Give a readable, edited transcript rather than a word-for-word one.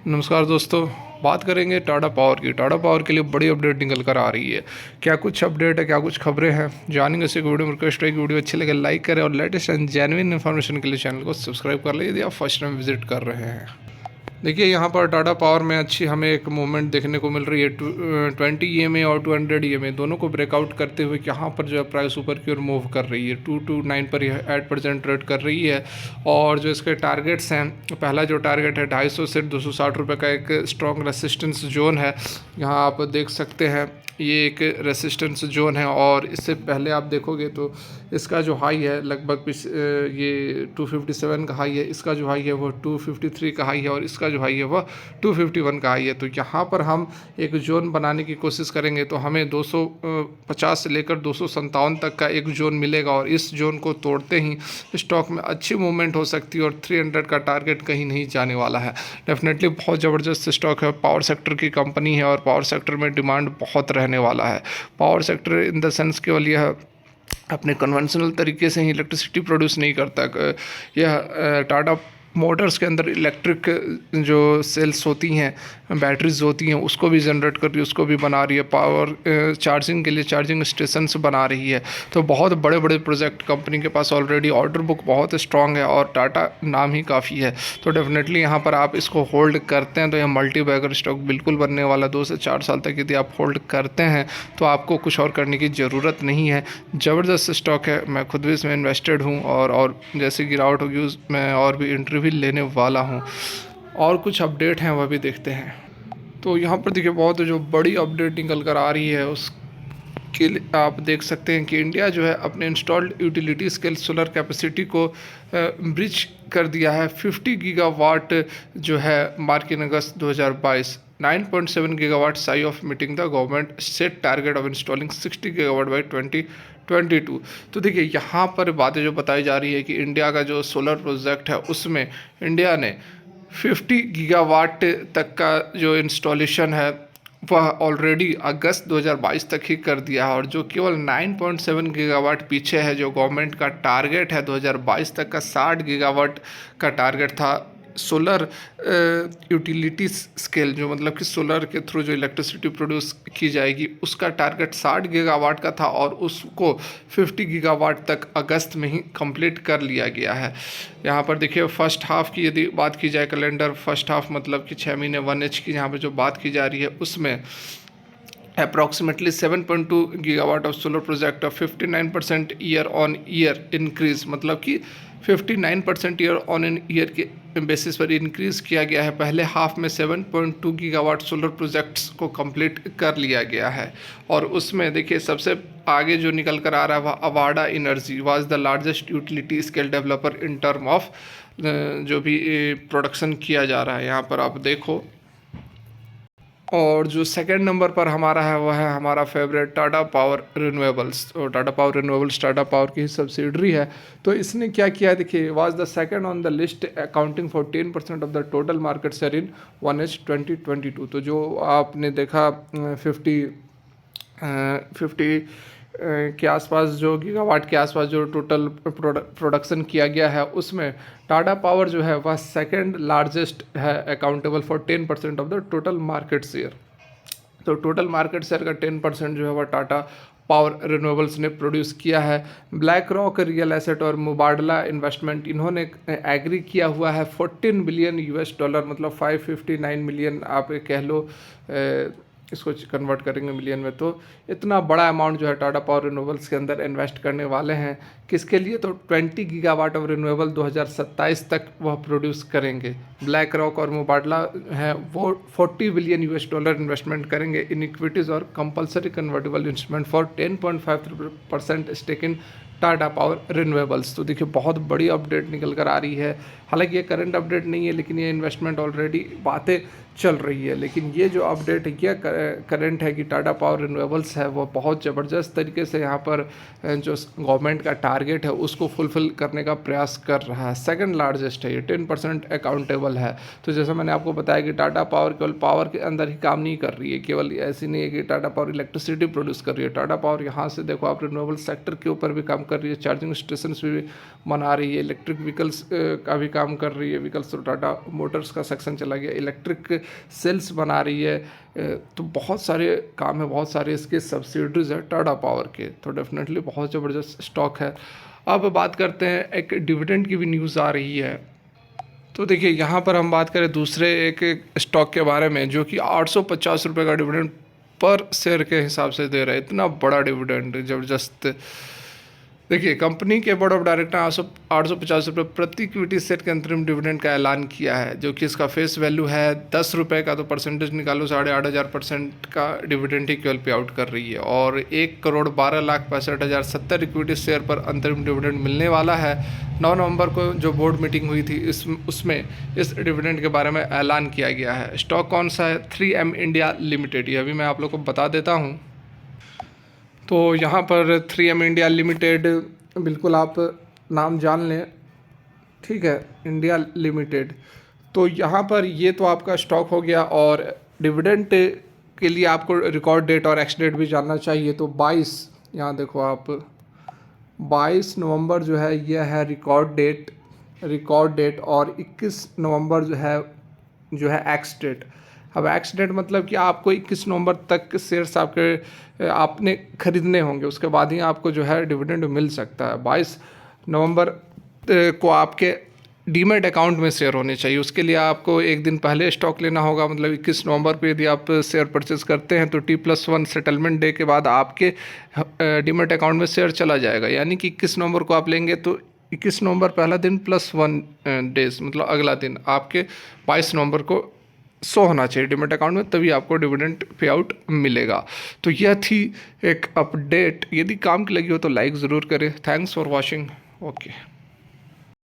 नमस्कार दोस्तों। बात करेंगे टाटा पावर की। टाटा पावर के लिए बड़ी अपडेट निकल कर आ रही है। क्या कुछ अपडेट है, क्या कुछ खबरें हैं, जानेंगे इसी वीडियो में। रिक्वेस्ट है कि वीडियो अच्छी लगे लाइक करें और लेटेस्ट एंड जेन्युइन इन्फॉर्मेशन के लिए चैनल को सब्सक्राइब कर लें यदि आप फर्स्ट टाइम विजिट कर रहे हैं। देखिए यहाँ पर टाटा पावर में अच्छी हमें एक मूवमेंट देखने को मिल रही है। 20 EMA और 200 EMA दोनों को ब्रेकआउट करते हुए यहाँ पर जो है प्राइस ऊपर की ओर मूव कर रही है। 229 पर यह 8% ट्रेड कर रही है। और जो इसके टारगेट्स हैं, पहला जो टारगेट है 250 से 260 रुपये का एक स्ट्रॉन्ग रेसिस्टेंस जोन है। यहाँ आप देख सकते हैं ये एक रेसिस्टेंस जोन है। और इससे पहले आप देखोगे तो इसका जो हाई है लगभग ये 257 का हाई है। इसका जो हाई है वो 253 का हाई है और इसका जो हाई है वह 251 का हाई है। तो यहाँ पर हम एक जोन बनाने की कोशिश करेंगे तो हमें 250 से लेकर 257 तक का एक जोन मिलेगा और इस जोन को तोड़ते ही स्टॉक में अच्छी मूवमेंट हो सकती है और 300 का टारगेट कहीं नहीं जाने वाला है। डेफिनेटली बहुत ज़बरदस्त स्टॉक है, पावर सेक्टर की कंपनी है और पावर सेक्टर में डिमांड बहुत रहने वाला है। Power sector in the sense केवल यह अपने कन्वेंशनल तरीके से ही इलेक्ट्रिसिटी प्रोड्यूस नहीं करता। यह टाटा मोटर्स के अंदर इलेक्ट्रिक जो सेल्स होती हैं, बैटरीज होती हैं, उसको भी जनरेट कर रही है, उसको भी बना रही है। पावर चार्जिंग के लिए चार्जिंग स्टेशंस बना रही है। तो बहुत बड़े बड़े प्रोजेक्ट कंपनी के पास ऑलरेडी ऑर्डर बुक बहुत स्ट्रांग है और टाटा नाम ही काफ़ी है। तो डेफिनेटली यहाँ पर आप इसको होल्ड करते हैं तो यह मल्टी बैगर स्टॉक बिल्कुल बनने वाला। 2 से 4 साल तक यदि आप होल्ड करते हैं तो आपको कुछ और करने की ज़रूरत नहीं है। ज़बरदस्त स्टॉक है, मैं खुद भी इसमें इन्वेस्टेड हूँ और जैसे गिरावट होगी मैं और भी इंटरव्यू लेने वाला हूँ। और कुछ अपडेट हैं वह भी देखते हैं। तो यहाँ पर देखिए बहुत जो बड़ी अपडेट निकल कर आ रही है उसके लिए आप देख सकते हैं कि इंडिया जो है अपने installed utility scale solar capacity को ब्रिज कर दिया है। 50 गीगावाट जो है mark in August 2022। 9.7 gigawatt sigh of meeting the government set target of installing 60 gigawatt by 2022। तो देखिए यहाँ पर बातें जो बताई जा रही है कि इंडिया का जो सोलर प्रोजेक्ट है उसमें इंडिया ने 50 गीगावाट तक का जो इंस्टॉलेशन है वह ऑलरेडी अगस्त 2022 तक ही कर दिया है। और जो केवल 9.7 गीगावाट पीछे है, जो गवर्नमेंट का टारगेट है 2022 तक का 60 गीगावाट का टारगेट था। सोलर यूटिलिटी स्केल जो मतलब कि सोलर के थ्रू जो इलेक्ट्रिसिटी प्रोड्यूस की जाएगी उसका टारगेट 60 गीगावाट का था और उसको 50 गीगावाट तक अगस्त में ही कंप्लीट कर लिया गया है। यहाँ पर देखिए फर्स्ट हाफ की यदि बात की जाए, कैलेंडर फर्स्ट हाफ मतलब कि 6 महीने 1H की यहाँ पर जो बात की जा रही है उसमें approximately 7.2 gigawatt of solar project of 59% year on year increase, मतलब कि 59% ईयर ऑन एन ईयर के बेसिस पर इंक्रीज किया गया है। पहले हाफ में 7.2 गीगावाट सोलर प्रोजेक्ट्स को कंप्लीट कर लिया गया है। और उसमें देखिए सबसे आगे जो निकल कर आ रहा है वह Avaada energy was the largest utility scale developer in term of जो भी प्रोडक्शन किया जा रहा है। यहाँ पर आप देखो। और जो सेकंड नंबर पर हमारा है वह है हमारा फेवरेट टाटा पावर रिन्यूएबल्स। और Tata power renewables Tata power की ही सब्सिडरी है। तो इसने क्या किया देखिए, was the second on the list accounting for 10% of the total market share in 1H 2022। तो जो आपने देखा 50 के आसपास जो गीगावाट के आसपास जो टोटल प्रोडक्शन किया गया है उसमें टाटा पावर जो है वह सेकंड लार्जेस्ट है, accountable for 10% of the total market share. तो टोटल मार्केट शेयर का 10% जो है वह टाटा पावर रिन्यूएबल्स ने प्रोड्यूस किया है। ब्लैक रॉक रियल एसेट और मुबाडला इन्वेस्टमेंट इन्होंने एग्री किया हुआ है $14 बिलियन, मतलब 559 मिलियन आप कह लो। इसको कन्वर्ट करेंगे मिलियन में तो इतना बड़ा अमाउंट जो है टाटा पावर रिन्यूएबल्स के अंदर इन्वेस्ट करने वाले हैं। किसके लिए? तो 20 गीगावाट ऑफ रिन्यूएबल 2027 तक वह प्रोड्यूस करेंगे। ब्लैक रॉक और मुबाडला है वो $40 बिलियन इन्वेस्टमेंट करेंगे इन इक्विटीज़ और compulsory convertible instrument for 10.5% stake in Tata power renewables. तो देखिए बहुत बड़ी अपडेट निकल कर आ रही है। हालांकि ये करंट अपडेट नहीं है लेकिन ये इन्वेस्टमेंट ऑलरेडी बातें चल रही है। लेकिन ये जो अपडेट है ये करंट है कि टाटा पावर रिन्यूएबल्स है वो बहुत ज़बरदस्त तरीके से यहाँ पर जो गवर्नमेंट का टारगेट है उसको फुलफ़िल करने का प्रयास कर रहा है। सेकंड लार्जेस्ट है ये, 10% अकाउंटेबल है। तो जैसा मैंने आपको बताया कि टाटा पावर केवल पावर के अंदर ही काम नहीं कर रही है, केवल ऐसी नहीं है कि टाटा पावर इलेक्ट्रिसिटी प्रोड्यूस कर रही है। टाटा पावर यहाँ से देखो आप रिन्यूएबल सेक्टर के ऊपर भी काम कर रही है, चार्जिंग स्टेशन भी बना रही है, इलेक्ट्रिक व्हीकल्स का भी काम कर रही है। व्हीकल्स तो टाटा मोटर्स का सेक्शन चला गया, इलेक्ट्रिक सेल्स बना रही है। तो बहुत सारे काम है, बहुत सारे इसके सब्सिडरीज है टाटा पावर के, तो डेफिनेटली बहुत ज़बरदस्त स्टॉक है। अब बात करते हैं, एक डिविडेंड की भी न्यूज़ आ रही है। तो देखिए यहाँ पर हम बात करें दूसरे एक स्टॉक के बारे में जो कि 850 रुपये का डिविडेंड पर शेयर के हिसाब से दे रहा है। इतना बड़ा डिविडेंड ज़बरदस्त। देखिए कंपनी के बोर्ड ऑफ डायरेक्टर 850 रुपये प्रति इक्विटी शेयर के अंतरिम डिविडेंड का ऐलान किया है, जो कि इसका फेस वैल्यू है 10 रुपये का। तो परसेंटेज निकालो 8,500% का डिविडेंड ही केवल पे आउट कर रही है। और 1,12,65,070 इक्विटी शेयर पर अंतरिम डिविडेंड मिलने वाला है। 9 नवंबर को जो बोर्ड मीटिंग हुई थी उसमें इस डिविडेंड के बारे में ऐलान किया गया है। स्टॉक कौन सा है? 3M India limited. ये अभी मैं आप लोग को बता देता हूँ। तो यहाँ पर 3M इंडिया लिमिटेड, बिल्कुल आप नाम जान लें, ठीक है, इंडिया लिमिटेड। तो यहाँ पर ये तो आपका स्टॉक हो गया। और डिविडेंड के लिए आपको रिकॉर्ड डेट और एक्स डेट भी जानना चाहिए। तो 22, यहाँ देखो आप, 22 नवंबर जो है ये है रिकॉर्ड डेट और 21 नवंबर जो है एक्स डेट। अब एक्स डेट मतलब कि आपको 21 नवंबर तक शेयर्स आपने खरीदने होंगे, उसके बाद ही आपको जो है डिविडेंड मिल सकता है। 22 नवंबर को आपके डीमैट अकाउंट में शेयर होने चाहिए। उसके लिए आपको एक दिन पहले स्टॉक लेना होगा, मतलब 21 नवंबर को यदि आप शेयर परचेज करते हैं तो T+1 सेटलमेंट डे के बाद आपके डीमैट अकाउंट में शेयर चला जाएगा। यानी कि 21 नवंबर को आप लेंगे तो 21 नवंबर पहला दिन +1 डेज, मतलब अगला दिन आपके 22 नवंबर को शो होना चाहिए डिमेट अकाउंट में, तभी आपको डिविडेंड पे आउट मिलेगा। तो यह थी एक अपडेट। यदि काम की लगी हो तो लाइक ज़रूर करें। Thanks for watching. ओके।